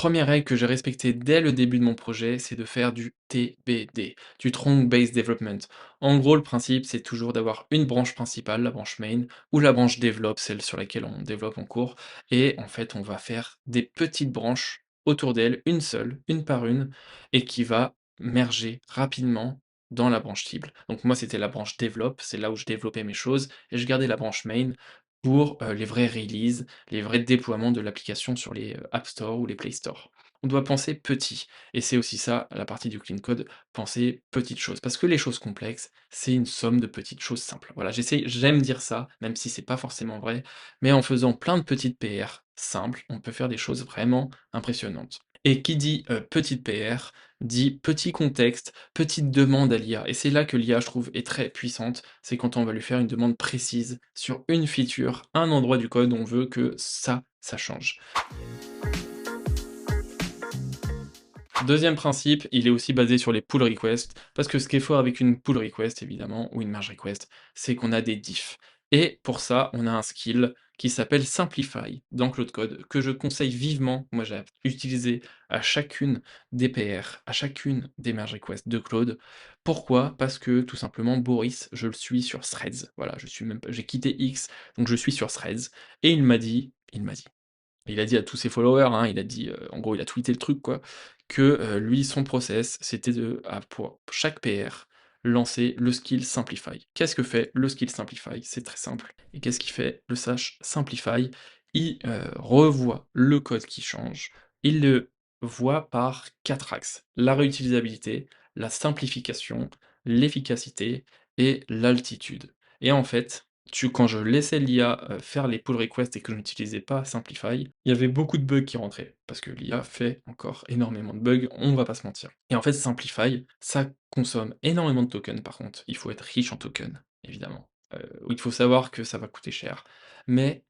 1re règle que j'ai respectée dès le début de mon projet, c'est de faire du TBD, du Trunk Based Development. En gros, le principe, c'est toujours d'avoir une branche principale, la branche main, ou la branche develop, celle sur laquelle on développe en cours, et en fait, on va faire des petites branches autour d'elle, une seule, une par une, et qui va merger rapidement dans la branche cible. Donc moi, c'était la branche develop, c'est là où je développais mes choses, et je gardais la branche main pour les vrais releases, les vrais déploiements de l'application sur les App Store ou les Play Store. On doit penser petit, et c'est aussi ça la partie du clean code, penser petites choses. Parce que les choses complexes, c'est une somme de petites choses simples. Voilà, j'aime dire ça, même si c'est pas forcément vrai, mais en faisant plein de petites PR simples, on peut faire des choses vraiment impressionnantes. Et qui dit petite PR, dit petit contexte, petite demande à l'IA. Et c'est là que l'IA, je trouve, est très puissante, c'est quand on va lui faire une demande précise sur une feature, un endroit du code, on veut que ça change. Deuxième principe, il est aussi basé sur les pull requests, parce que ce qui est fort avec une pull request évidemment, ou une merge request, c'est qu'on a des diffs. Et pour ça, on a un skill qui s'appelle Simplify dans Claude Code, que je conseille vivement, moi j'ai utilisé à chacune des PR, à chacune des merge requests de Claude. Pourquoi? Parce que tout simplement Boris, je le suis sur Threads. Voilà, je suis même pas, j'ai quitté X, donc je suis sur Threads, et il a dit à tous ses followers, hein, il a dit, en gros, il a tweeté le truc quoi, que, lui, son process, c'était pour chaque PR, lancer le skill Simplify. Qu'est-ce que fait le skill Simplify? C'est très simple. Et qu'est-ce qu'il fait, le Sash Simplify? Il, revoit le code qui change, il le voit par 4 axes: la réutilisabilité, la simplification, l'efficacité et l'altitude. Et en fait, quand je laissais l'IA, faire les pull requests et que je n'utilisais pas Simplify, il y avait beaucoup de bugs qui rentraient, parce que l'IA fait encore énormément de bugs, on va pas se mentir. Et en fait Simplify, ça consomme énormément de tokens par contre, il faut être riche en tokens, évidemment. Il faut savoir que ça va coûter cher, mais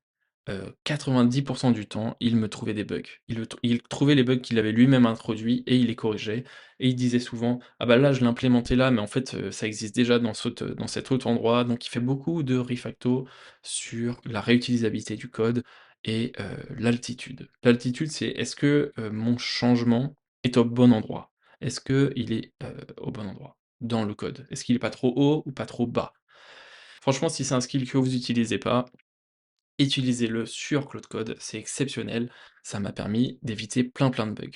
90 du temps, il me trouvait des bugs. Il trouvait les bugs qu'il avait lui-même introduits et il les corrigeait et il disait souvent: «Ah bah là, je l'ai implémenté là, mais en fait, ça existe déjà dans cet autre endroit». Donc il fait beaucoup de refacto sur la réutilisabilité du code et l'altitude. L'altitude, c'est est-ce que, mon changement est au bon endroit? Est-ce qu'il est, au bon endroit dans le code? Est-ce qu'il est pas trop haut ou pas trop bas? Franchement, si c'est un skill que vous utilisez pas, utilisez-le sur Claude Code, c'est exceptionnel, ça m'a permis d'éviter plein de bugs.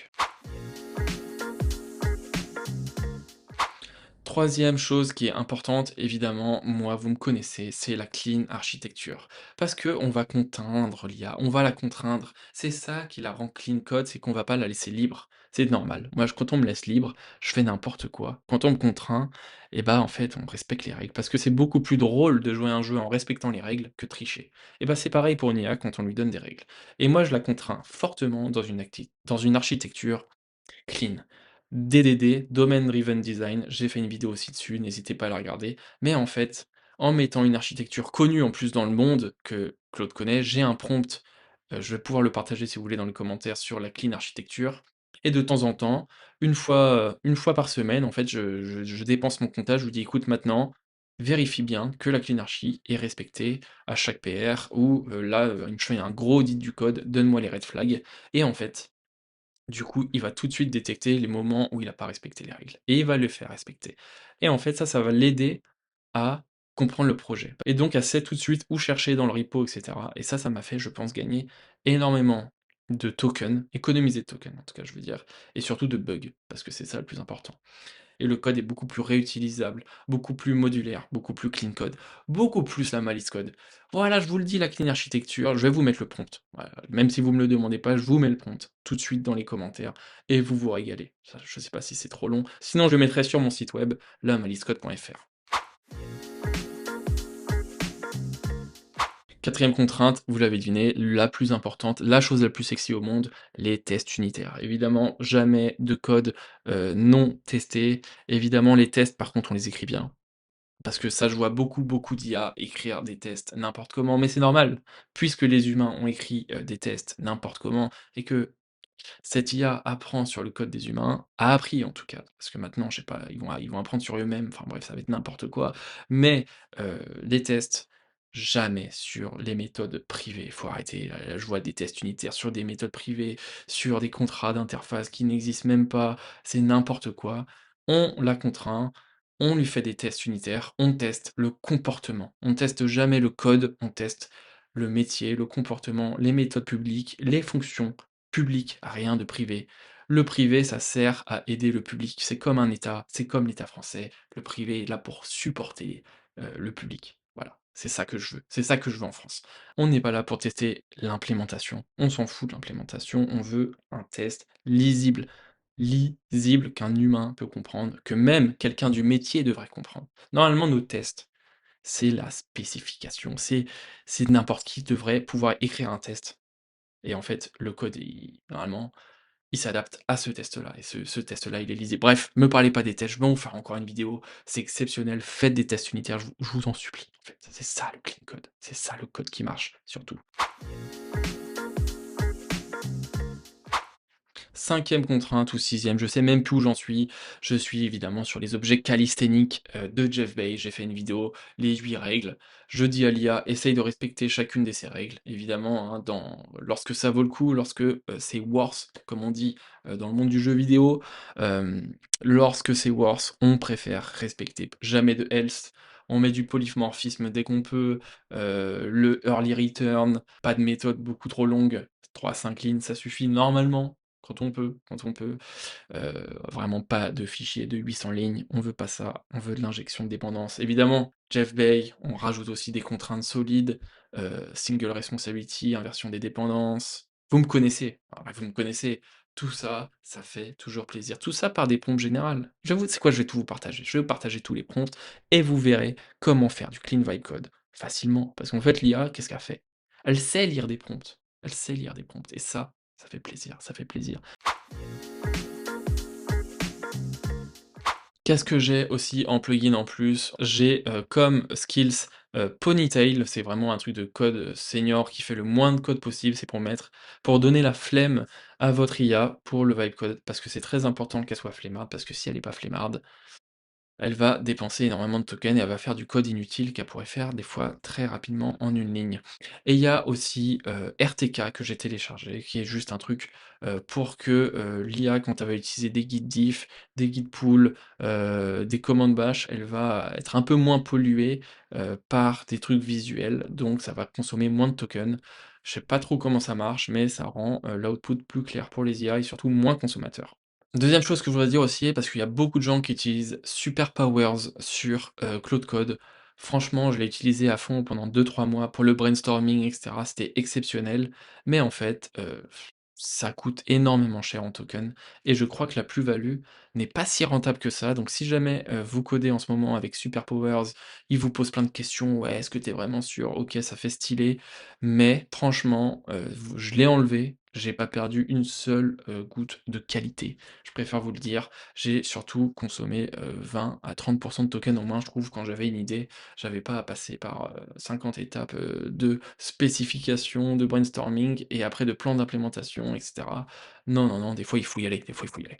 Troisième chose qui est importante, évidemment, moi vous me connaissez, c'est la clean architecture. Parce que on va contraindre l'IA, on va la contraindre. C'est ça qui la rend clean code, c'est qu'on va pas la laisser libre. C'est normal. Moi, quand on me laisse libre, je fais n'importe quoi. Quand on me contraint, et bah en fait, on respecte les règles. Parce que c'est beaucoup plus drôle de jouer un jeu en respectant les règles que tricher. Et bah c'est pareil pour une IA quand on lui donne des règles. Et moi, je la contrains fortement dans une architecture clean. DDD, Domain Driven Design, j'ai fait une vidéo aussi dessus, n'hésitez pas à la regarder. Mais en fait, en mettant une architecture connue en plus dans le monde, que Claude connaît, j'ai un prompt, je vais pouvoir le partager si vous voulez dans les commentaires sur la clean architecture. Et de temps en temps, une fois par semaine, en fait, je dépense mon comptage, je vous dis: «Écoute maintenant, vérifie bien que la clean archi est respectée à chaque PR» ou là, il me fait un gros audit du code, donne-moi les red flags et en fait, du coup, il va tout de suite détecter les moments où il a pas respecté les règles et il va le faire respecter. Et en fait, ça va l'aider à comprendre le projet et donc à sait tout de suite où chercher dans le repo et cetera et ça m'a fait, je pense, gagner énormément de tokens, économiser de tokens en tout cas, je veux dire et surtout de bugs, parce que c'est ça le plus important. Et le code est beaucoup plus réutilisable, beaucoup plus modulaire, beaucoup plus clean code, beaucoup plus la malice code. Voilà, je vous le dis, la clean architecture, je vais vous mettre le prompt. Voilà, même si vous me le demandez pas, je vous mets le prompt tout de suite dans les commentaires et vous vous régalez. Ça, je sais pas si c'est trop long, sinon je le mettrai sur mon site web, lamalice-code.fr. Quatrième contrainte, vous l'avez deviné, la plus importante, la chose la plus sexy au monde, les tests unitaires. Évidemment, jamais de code, non testé. Évidemment, les tests, par contre, on les écrit bien. Parce que ça, je vois beaucoup d'IA écrire des tests n'importe comment, mais c'est normal, puisque les humains ont écrit, des tests n'importe comment et que cette IA apprend sur le code des humains, a appris en tout cas, parce que maintenant, je sais pas, ils vont apprendre sur eux-mêmes, enfin bref, ça va être n'importe quoi, mais les tests, jamais sur les méthodes privées. Il faut arrêter, je vois des tests unitaires sur des méthodes privées, sur des contrats d'interface qui n'existent même pas, c'est n'importe quoi. On la contraint, on lui fait des tests unitaires, on teste le comportement. On teste jamais le code, on teste le métier, le comportement, les méthodes publiques, les fonctions publiques, rien de privé. Le privé, ça sert à aider le public, c'est comme un État, c'est comme l'État français. Le privé est là pour supporter le public. Voilà, c'est ça que je veux. C'est ça que je veux en France. On n'est pas là pour tester l'implémentation. On s'en fout de l'implémentation, on veut un test lisible. Lisible, qu'un humain peut comprendre, que même quelqu'un du métier devrait comprendre. Normalement, nos tests, c'est la spécification, c'est n'importe qui devrait pouvoir écrire un test et en fait, le code, il normalement, il s'adapte à ce test-là et ce test-là, il est lisible. Bref, me parlez pas des tests, je vais en faire encore une vidéo, c'est exceptionnel, faites des tests unitaires, je vous en supplie, en fait. C'est ça le clean code, c'est ça le code qui marche, surtout. 5e contrainte ou 6e, je sais même plus où j'en suis. Je suis évidemment sur les objets calisthéniques, de Jeff Bay. J'ai fait une vidéo, les 8 règles. Je dis à l'IA: «Essaye de respecter chacune de ces règles». Évidemment, hein, lorsque ça vaut le coup, lorsque, c'est worth, comme on dit, dans le monde du jeu vidéo, lorsque c'est worth, on préfère respecter. Jamais de else, on met du polymorphisme dès qu'on peut, le early return, pas de méthode beaucoup trop longue, 3-5 lignes, ça suffit normalement. Quand on peut, vraiment pas de fichiers de 800 lignes, on veut pas ça, on veut de l'injection de dépendance. Évidemment, Jeff Bay, on rajoute aussi des contraintes solides, single responsibility, inversion des dépendances. Vous me connaissez, vous me connaissez. Tout ça, ça fait toujours plaisir. Tout ça par des prompts générales. C'est quoi? Je vais tout vous partager. Je vais vous partager tous les prompts et vous verrez comment faire du clean vibe code facilement. Parce qu'en fait, l'IA, qu'est-ce qu'elle fait? Elle sait lire des prompts. Elle sait lire des prompts et ça fait plaisir, ça fait plaisir. Qu'est-ce que j'ai aussi en plugin en plus? J'ai, comme skills, Ponytail, c'est vraiment un truc de code, senior qui fait le moins de code possible, c'est pour donner la flemme à votre IA pour le vibe code, parce que c'est très important qu'elle soit flemmarde, parce que si elle est pas flemmarde, elle va dépenser énormément de tokens et elle va faire du code inutile qu'elle pourrait faire des fois très rapidement en une ligne. Et il y a aussi, RTK que j'ai téléchargé, qui est juste un truc, pour que, l'IA quand elle va utiliser des guides diff, des guides pull, des commandes bash, elle va être un peu moins polluée, par des trucs visuels, donc ça va consommer moins de tokens. Je sais pas trop comment ça marche, mais ça rend, l'output plus clair pour les IA et surtout moins consommateur. Deuxième chose que je voudrais dire aussi, parce qu'il y a beaucoup de gens qui utilisent Superpowers sur, Claude Code. Franchement, je l'ai utilisé à fond pendant 2-3 mois pour le brainstorming et cetera, c'était exceptionnel. Mais en fait, ça coûte énormément cher en token et je crois que la plus-value n'est pas si rentable que ça. Donc si jamais, vous codez en ce moment avec Superpowers, il vous pose plein de questions: «Ouais, est-ce que tu es vraiment sûr? OK, ça fait stylé». Mais franchement, je l'ai enlevé, j'ai pas perdu une seule, goutte de qualité. Je préfère vous le dire. J'ai surtout consommé, 20 à 30 de tokens en moins, je trouve, quand j'avais une idée. J'avais pas à passer par, 50 étapes, de spécification, de brainstorming et après de plan d'implémentation et cetera. Non, non, non, des fois il faut y aller, des fois il faut y aller.